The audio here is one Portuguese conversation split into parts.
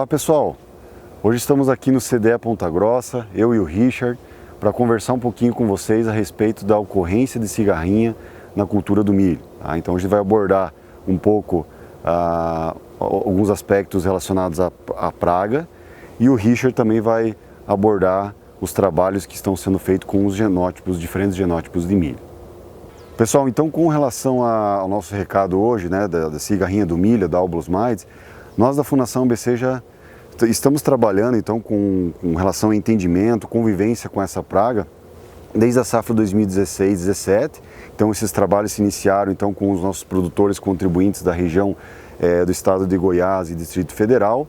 Olá pessoal, hoje estamos aqui no CDE Ponta Grossa, eu e o Richard, para conversar um pouquinho com vocês a respeito da ocorrência de cigarrinha na cultura do milho. Tá? Então a gente vai abordar um pouco alguns aspectos relacionados à praga e o Richard também vai abordar os trabalhos que estão sendo feitos com os genótipos, diferentes genótipos de milho. Pessoal, então com relação ao nosso recado hoje, né, da cigarrinha do milho, da Aulbos Maides, nós da Fundação ABC já estamos trabalhando então com relação ao entendimento, convivência com essa praga, desde a safra 2016-17. Então esses trabalhos se iniciaram então com os nossos produtores contribuintes da região do estado de Goiás e Distrito Federal.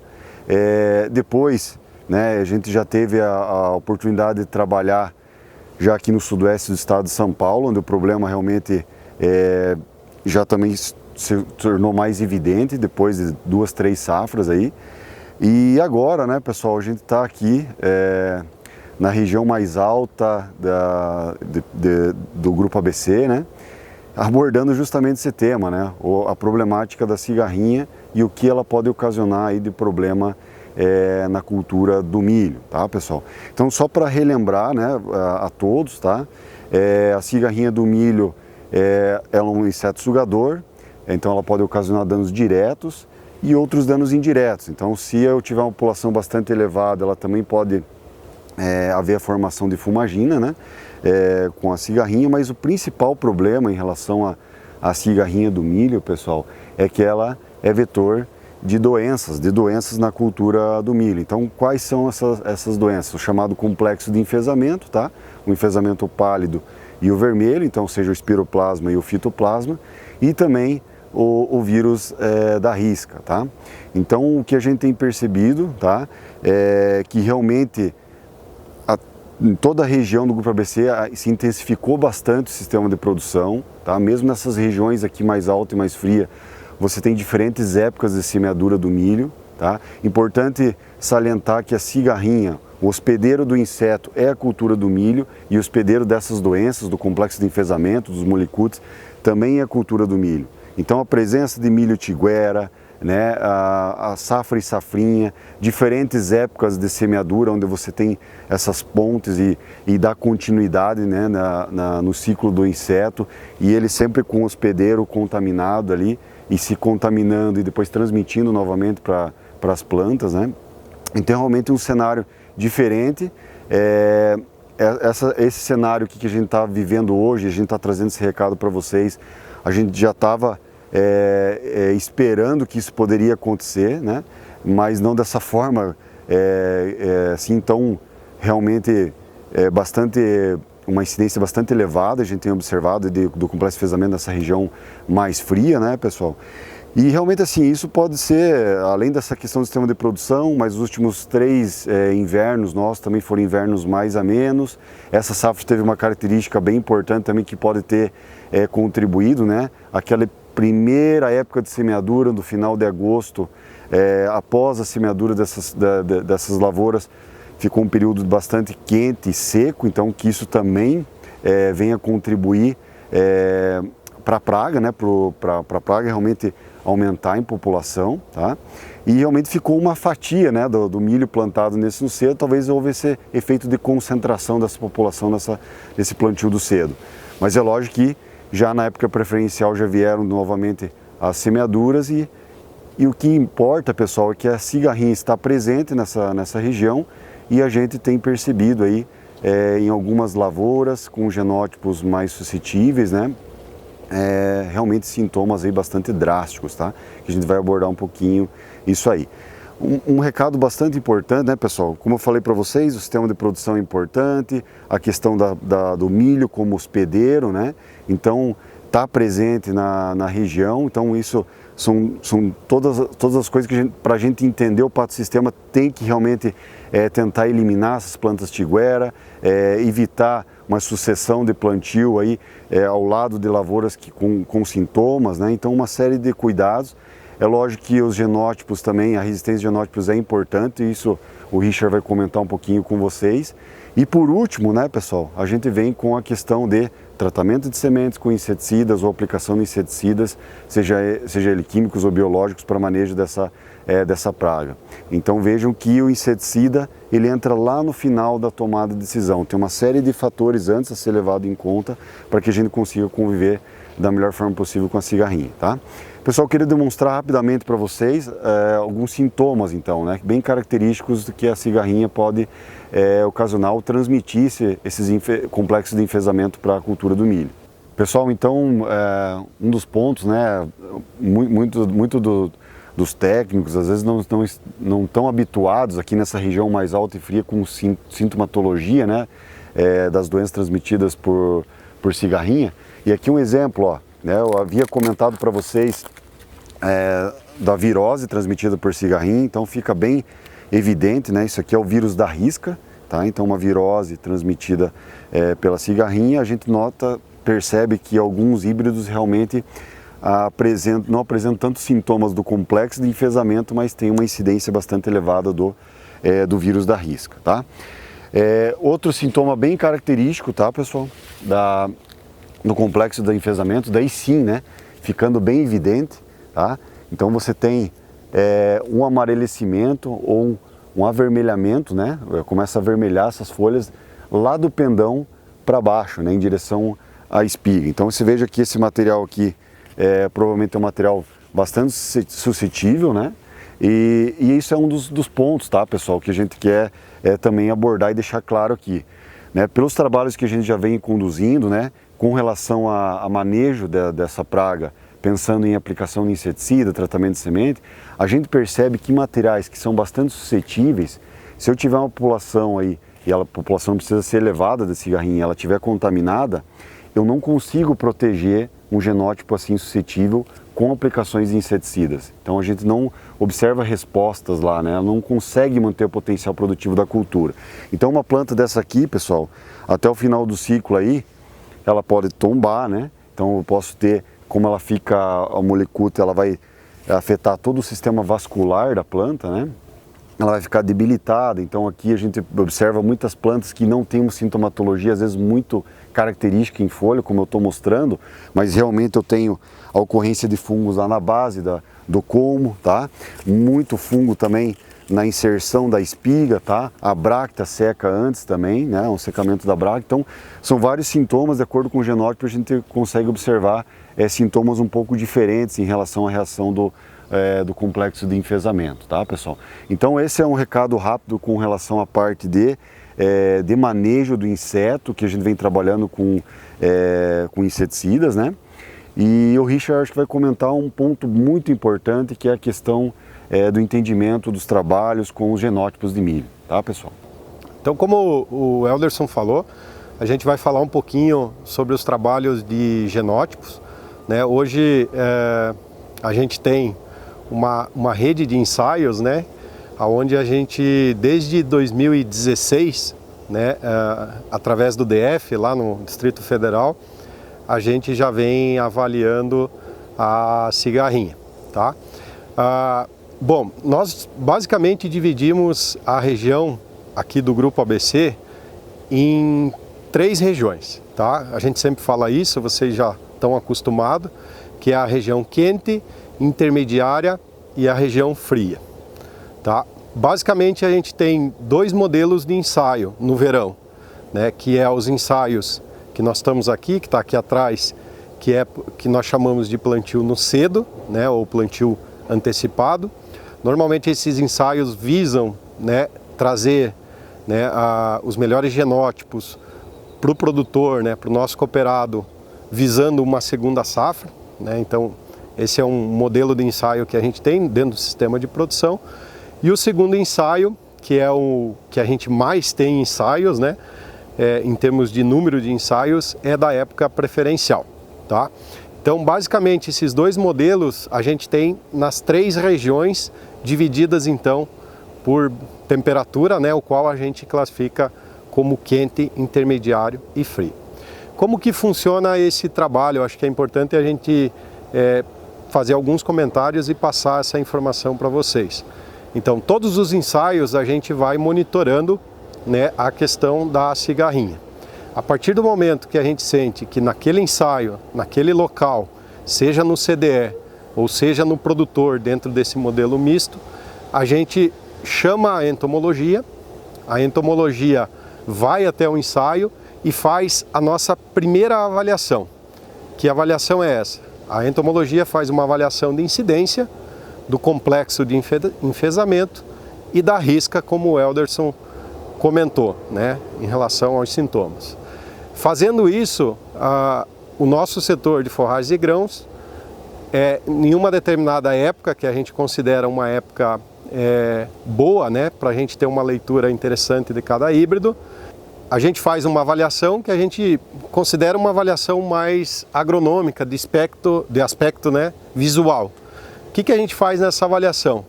Depois, né, a gente já teve a oportunidade de trabalhar já aqui no sudoeste do estado de São Paulo, onde o problema realmente já também se tornou mais evidente depois de 2, 3 safras aí. E agora, né, pessoal, a gente está aqui na região mais alta do Grupo ABC, né, abordando justamente esse tema, né, a problemática da cigarrinha e o que ela pode ocasionar aí de problema na cultura do milho, tá, pessoal? Então, só para relembrar, né, a todos, tá, a cigarrinha do milho é um inseto sugador, então ela pode ocasionar danos diretos e outros danos indiretos. Então, se eu tiver uma população bastante elevada, ela também pode haver a formação de fumagina, né, com a cigarrinha, mas o principal problema em relação à cigarrinha do milho, pessoal, é que ela é vetor de doenças na cultura do milho. Então, quais são essas doenças? O chamado complexo de enfesamento, tá? O enfesamento pálido e o vermelho, então seja o espiroplasma e o fitoplasma, e também o vírus da risca, tá? Então, o que a gente tem percebido, tá, é que realmente em toda a região do Grupo ABC se intensificou bastante o sistema de produção, tá? Mesmo nessas regiões aqui mais alta e mais fria, você tem diferentes épocas de semeadura do milho, tá? Importante salientar que a cigarrinha, o hospedeiro do inseto, é a cultura do milho, e o hospedeiro dessas doenças, do complexo de enfesamento, dos molicutes, também é a cultura do milho. Então a presença de milho tiguera, né, a safra e safrinha, diferentes épocas de semeadura onde você tem essas pontes e dá continuidade, né, no ciclo do inseto, e ele sempre com o hospedeiro contaminado ali e se contaminando e depois transmitindo novamente para as plantas, né? Então realmente um cenário diferente. Esse cenário que a gente está vivendo hoje, a gente está trazendo esse recado para vocês, a gente já estava esperando que isso poderia acontecer, né? Mas não dessa forma, assim, tão realmente uma incidência bastante elevada, a gente tem observado do complexo de enfesamento nessa região mais fria, né, pessoal? E realmente assim, isso pode ser, além dessa questão do sistema de produção, mas os últimos 3 invernos nossos também foram invernos mais a menos. Essa safra teve uma característica bem importante também que pode ter contribuído, né? Aquela primeira época de semeadura, no final de agosto, após a semeadura dessas lavouras, ficou um período bastante quente e seco, então que isso também venha contribuir para a praga, né, para a praga realmente aumentar em população, tá? E realmente ficou uma fatia, né, do milho plantado no cedo, talvez houve esse efeito de concentração dessa população nesse plantio do cedo. Mas é lógico que já na época preferencial já vieram novamente as semeaduras e o que importa, pessoal, é que a cigarrinha está presente nessa região. E a gente tem percebido aí em algumas lavouras com genótipos mais suscetíveis, né, realmente sintomas aí bastante drásticos, tá? Que a gente vai abordar um pouquinho isso aí. Um recado bastante importante, né, pessoal? Como eu falei para vocês, o sistema de produção é importante, a questão do milho como hospedeiro, né? Então, está presente na região, então isso são todas as coisas que para a gente entender o patossistema tem que realmente tentar eliminar essas plantas tiguera, evitar uma sucessão de plantio aí ao lado de lavouras com sintomas, né? Então uma série de cuidados. É lógico que os genótipos também, a resistência de genótipos é importante, e isso o Richard vai comentar um pouquinho com vocês. E por último, né, pessoal, a gente vem com a questão de tratamento de sementes com inseticidas ou aplicação de inseticidas, seja ele químicos ou biológicos, para manejo dessa praga. Então vejam que o inseticida ele entra lá no final da tomada de decisão. Tem uma série de fatores antes a ser levado em conta para que a gente consiga conviver da melhor forma possível com a cigarrinha, tá? Pessoal, eu queria demonstrar rapidamente para vocês alguns sintomas, então, né, bem característicos do que a cigarrinha pode ocasionar ou transmitir esses complexos de enfesamento para a cultura do milho. Pessoal, então, um dos pontos, né, dos técnicos, às vezes não estão habituados aqui nessa região mais alta e fria com sintomatologia, né, das doenças transmitidas por cigarrinha. E aqui um exemplo, ó, né, eu havia comentado para vocês da virose transmitida por cigarrinha, então fica bem evidente, né, isso aqui é o vírus da risca, tá? Então uma virose transmitida pela cigarrinha, a gente percebe que alguns híbridos realmente não apresentam tantos sintomas do complexo de enfesamento, mas tem uma incidência bastante elevada do vírus da risca, tá? Outro sintoma bem característico, tá, pessoal, do complexo de enfesamento, daí sim, né, ficando bem evidente, tá? Então você tem um amarelecimento ou um avermelhamento, né? Começa a avermelhar essas folhas lá do pendão para baixo, né, em direção à espiga. Então você veja que esse material aqui provavelmente é um material bastante suscetível, né? E isso é um dos pontos, tá, pessoal, que a gente quer também abordar e deixar claro aqui, né? Pelos trabalhos que a gente já vem conduzindo, né, com relação a manejo dessa praga, pensando em aplicação de inseticida, tratamento de semente, a gente percebe que materiais que são bastante suscetíveis, se eu tiver uma população aí, e a população precisa ser elevada de cigarrinha, ela estiver contaminada, eu não consigo proteger um genótipo assim suscetível com aplicações de inseticidas. Então a gente não observa respostas lá, né? Ela não consegue manter o potencial produtivo da cultura. Então uma planta dessa aqui, pessoal, até o final do ciclo aí, ela pode tombar, né? Então eu posso ter, como ela fica, a molecútia, ela vai afetar todo o sistema vascular da planta, né? Ela vai ficar debilitada. Então aqui a gente observa muitas plantas que não têm uma sintomatologia, às vezes muito característica em folha, como eu estou mostrando, mas realmente eu tenho a ocorrência de fungos lá na base do colmo, tá? Muito fungo também na inserção da espiga, tá? A bracta seca antes também, né? Um secamento da bracta. Então, são vários sintomas, de acordo com o genótipo, a gente consegue observar sintomas um pouco diferentes em relação à reação do complexo de enfesamento, tá, pessoal? Então, esse é um recado rápido com relação à parte de manejo do inseto, que a gente vem trabalhando com inseticidas, né? E o Richard acho que vai comentar um ponto muito importante, que é a questão do entendimento dos trabalhos com os genótipos de milho, tá, pessoal? Então, como o Elderson falou, a gente vai falar um pouquinho sobre os trabalhos de genótipos, né? Hoje a gente tem uma rede de ensaios, né, onde a gente, desde 2016, né, através do DF, lá no Distrito Federal, a gente já vem avaliando a cigarrinha, tá? Bom, nós basicamente dividimos a região aqui do Grupo ABC em 3 regiões, tá? A gente sempre fala isso, vocês já estão acostumados, que é a região quente, intermediária e a região fria, tá? Basicamente a gente tem 2 modelos de ensaio no verão, né? Que é os ensaios que nós estamos aqui, que está aqui atrás, que nós chamamos de plantio no cedo, né? Ou plantio antecipado. Normalmente esses ensaios visam, né, trazer, né, os melhores genótipos para o produtor, né, para o nosso cooperado, visando uma segunda safra, né? Então esse é um modelo de ensaio que a gente tem dentro do sistema de produção. E o segundo ensaio, que é o que a gente mais tem ensaios, né, em termos de número de ensaios, é da época preferencial, tá? Então, basicamente, esses 2 modelos a gente tem nas 3 regiões, divididas então por temperatura, né, o qual a gente classifica como quente, intermediário e frio. Como que funciona esse trabalho? Eu acho que é importante a gente fazer alguns comentários e passar essa informação para vocês. Então, todos os ensaios a gente vai monitorando, né, a questão da cigarrinha. A partir do momento que a gente sente que naquele ensaio, naquele local, seja no CDE ou seja no produtor dentro desse modelo misto, a gente chama a entomologia vai até o ensaio e faz a nossa primeira avaliação. Que avaliação é essa? A entomologia faz uma avaliação de incidência, do complexo de enfesamento e da risca, como o Elderson comentou, né, em relação aos sintomas. Fazendo isso, o nosso setor de forragens e grãos, em uma determinada época, que a gente considera uma época boa, né, para a gente ter uma leitura interessante de cada híbrido, a gente faz uma avaliação que a gente considera uma avaliação mais agronômica, de aspecto, né, visual. O que a gente faz nessa avaliação?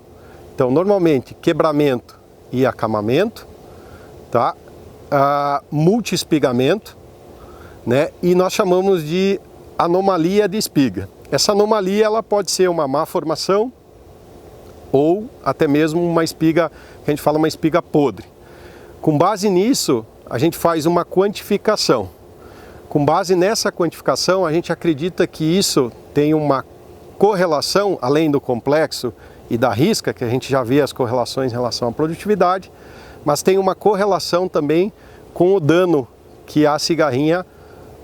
Então, normalmente, quebramento e acamamento, tá? Multi-espigamento, né? E nós chamamos de anomalia de espiga. Essa anomalia ela pode ser uma má formação ou até mesmo uma espiga, que a gente fala uma espiga podre. Com base nisso, a gente faz uma quantificação. Com base nessa quantificação, a gente acredita que isso tem uma correlação, além do complexo e da risca, que a gente já vê as correlações em relação à produtividade, mas tem uma correlação também com o dano que a cigarrinha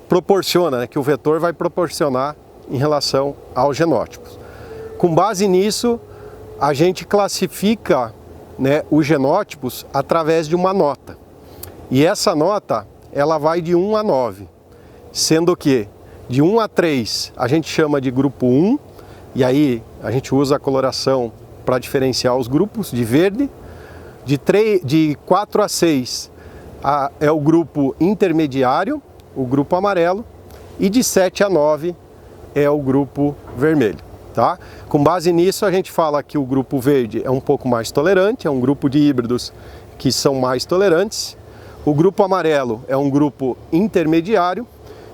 proporciona, né, que o vetor vai proporcionar em relação aos genótipos. Com base nisso, a gente classifica, né, os genótipos através de uma nota. E essa nota, ela vai de 1 a 9, sendo que de 1 a 3 a gente chama de grupo 1, e aí a gente usa a coloração para diferenciar os grupos de verde. De 4 a 6 é o grupo intermediário, o grupo amarelo, e de 7 a 9 é o grupo vermelho. Tá? Com base nisso, a gente fala que o grupo verde é um pouco mais tolerante, é um grupo de híbridos que são mais tolerantes. O grupo amarelo é um grupo intermediário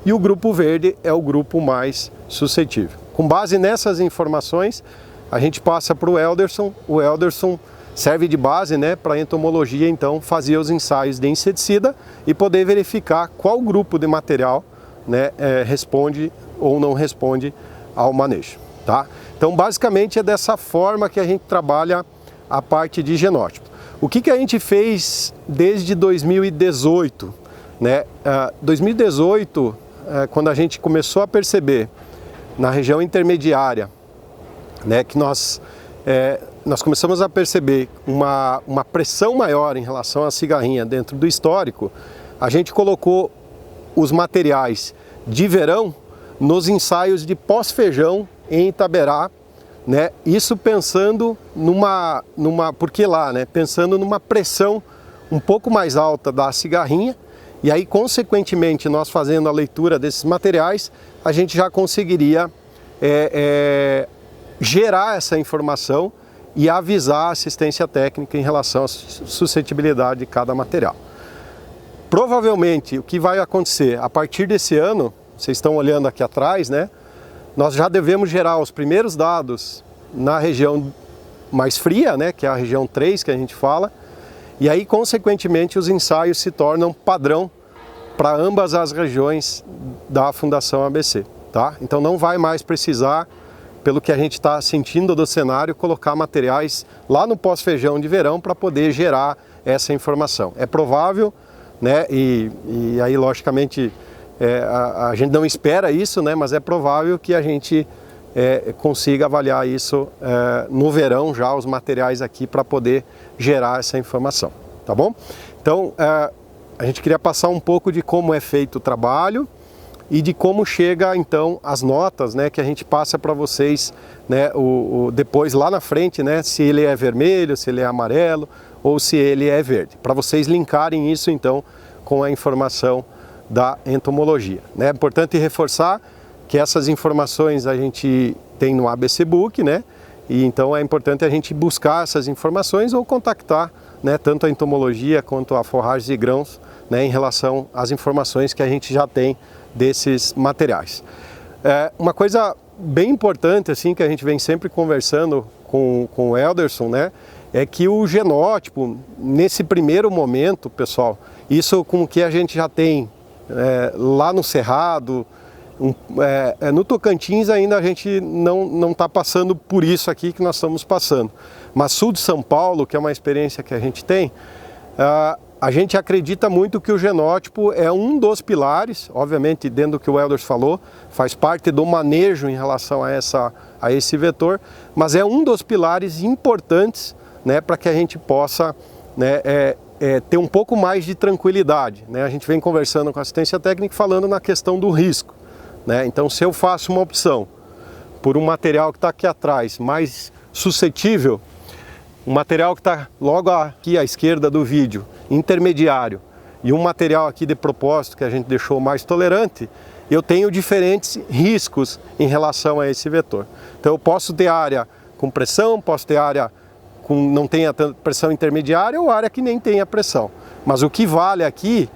e o grupo verde é o grupo mais suscetível. Com base nessas informações, a gente passa para o Elderson. O Elderson serve de base, né, para a entomologia, então, fazer os ensaios de inseticida e poder verificar qual grupo de material, né, responde ou não responde ao manejo. Tá? Então, basicamente, é dessa forma que a gente trabalha a parte de genótipo. O que a gente fez desde 2018? Né? 2018, quando a gente começou a perceber na região intermediária, né, que nós começamos a perceber uma pressão maior em relação à cigarrinha dentro do histórico, a gente colocou os materiais de verão nos ensaios de pós-feijão em Itaberá, né? Isso pensando porque lá, né, pensando numa pressão um pouco mais alta da cigarrinha, e aí, consequentemente, nós fazendo a leitura desses materiais, a gente já conseguiria gerar essa informação e avisar a assistência técnica em relação à suscetibilidade de cada material. Provavelmente, o que vai acontecer a partir desse ano, vocês estão olhando aqui atrás, né? Nós já devemos gerar os primeiros dados na região mais fria, né? Que é a região 3 que a gente fala, e aí, consequentemente, os ensaios se tornam padrão para ambas as regiões da Fundação ABC. Tá? Então não vai mais precisar, pelo que a gente está sentindo do cenário, colocar materiais lá no pós-feijão de verão para poder gerar essa informação. É provável, né, e aí logicamente a gente não espera isso, né, mas é provável que a gente consiga avaliar isso no verão já, os materiais aqui, para poder gerar essa informação. Tá bom? Então a gente queria passar um pouco de como é feito o trabalho e de como chega então as notas, né, que a gente passa para vocês, né, depois lá na frente, né, se ele é vermelho, se ele é amarelo ou se ele é verde, para vocês linkarem isso então com a informação da entomologia. Né? É importante reforçar que essas informações a gente tem no ABC Book, né, e então é importante a gente buscar essas informações ou contactar, né, tanto a entomologia quanto a Forragens e Grãos, né, em relação às informações que a gente já tem desses materiais. Uma coisa bem importante assim que a gente vem sempre conversando com o Elderson, né, é que o genótipo, nesse primeiro momento, pessoal, isso com o que a gente já tem lá no Cerrado, no Tocantins ainda a gente não está passando por isso aqui que nós estamos passando. Mas sul de São Paulo, que é uma experiência que a gente tem, a gente acredita muito que o genótipo é um dos pilares, obviamente dentro do que o Elders falou, faz parte do manejo em relação a esse vetor, mas é um dos pilares importantes, né, para que a gente possa, né, ter um pouco mais de tranquilidade, né? A gente vem conversando com a assistência técnica falando na questão do risco, né? Então, se eu faço uma opção por um material que está aqui atrás mais suscetível, um material que está logo aqui à esquerda do vídeo, intermediário, e um material aqui de propósito que a gente deixou mais tolerante, eu tenho diferentes riscos em relação a esse vetor. Então eu posso ter área com pressão, posso ter área com não tenha tanta pressão intermediária ou área que nem tenha pressão. Mas o que vale aqui,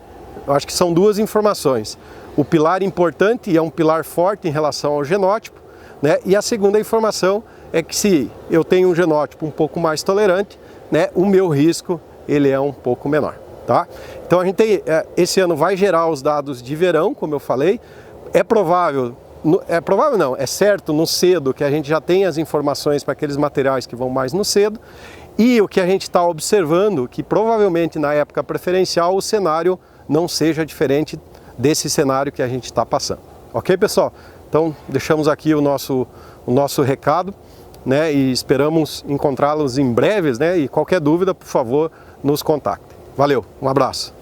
eu acho que são duas informações. O pilar importante, e é um pilar forte em relação ao genótipo, né? E a segunda informação é que se eu tenho um genótipo um pouco mais tolerante, né, o meu risco ele é um pouco menor, tá? Então a gente tem, esse ano vai gerar os dados de verão, como eu falei. É provável não, é certo no cedo que a gente já tem as informações para aqueles materiais que vão mais no cedo, e o que a gente está observando, que provavelmente na época preferencial o cenário não seja diferente desse cenário que a gente está passando. Ok, pessoal? Então deixamos aqui o nosso recado, né, e esperamos encontrá-los em breves, né, e qualquer dúvida, por favor, nos contacte. Valeu, um abraço.